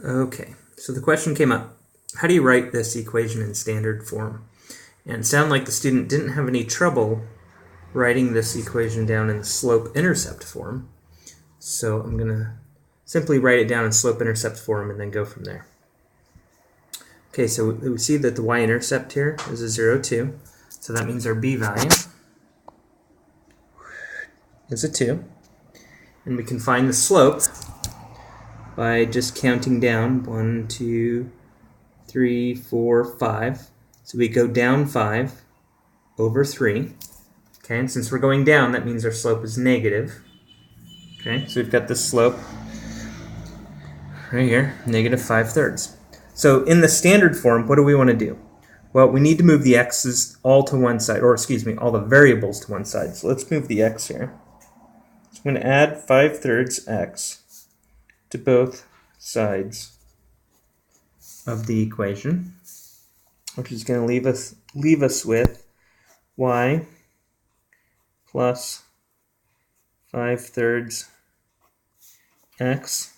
Okay, so the question came up. How do you write this equation in standard form? And it sounded like the student didn't have any trouble writing this equation down in the slope-intercept form. So I'm going to simply write it down in slope-intercept form and then go from there. Okay, so we see that the y-intercept here is a 0, 2. So that means our b value is a 2. And we can find the slope by just counting down 1, 2, 3, 4, 5. So we go down 5 over 3. Okay, and since we're going down, that means our slope is negative. Okay, so we've got this slope right here, negative 5/3. So in the standard form, what do we want to do? Well, we need to move the x's all to one side, or excuse me, all the variables to one side. So let's move the x here. So I'm going to add 5/3 x to both sides of the equation, which is going to leave us with y plus 5/3 x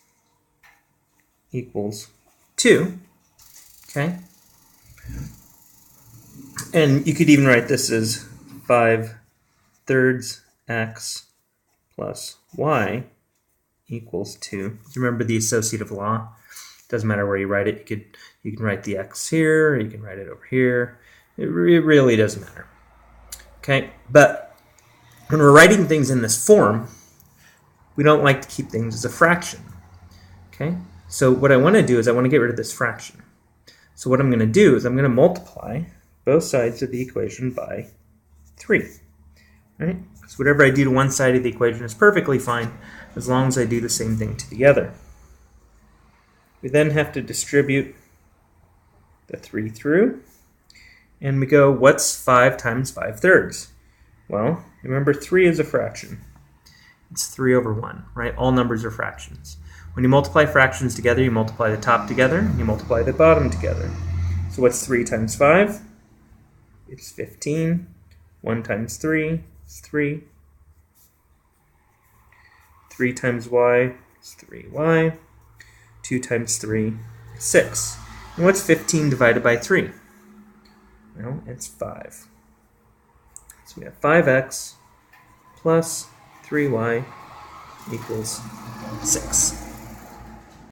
equals 2. Okay? And you could even write this as 5/3 x plus y equals 2. Remember the associative law? Doesn't matter where you write it. You can write the x here, or you can write it over here. It really doesn't matter. Okay? But when we're writing things in this form, we don't like to keep things as a fraction. Okay? So what I want to do is I want to get rid of this fraction. So what I'm going to do is I'm going to multiply both sides of the equation by 3. Right? So whatever I do to one side of the equation is perfectly fine as long as I do the same thing to the other. We then have to distribute the 3 through, and we go, what's 5 times 5/3? Well, remember 3 is a fraction. It's 3 over 1, right? All numbers are fractions. When you multiply fractions together, you multiply the top together, and you multiply the bottom together. So what's 3 times 5? It's 15. 1 times 3 is 3. 3 times y is 3y. 2 times 3 is 6. And what's 15 divided by 3? Well, it's 5. So we have 5x plus 3y equals 6.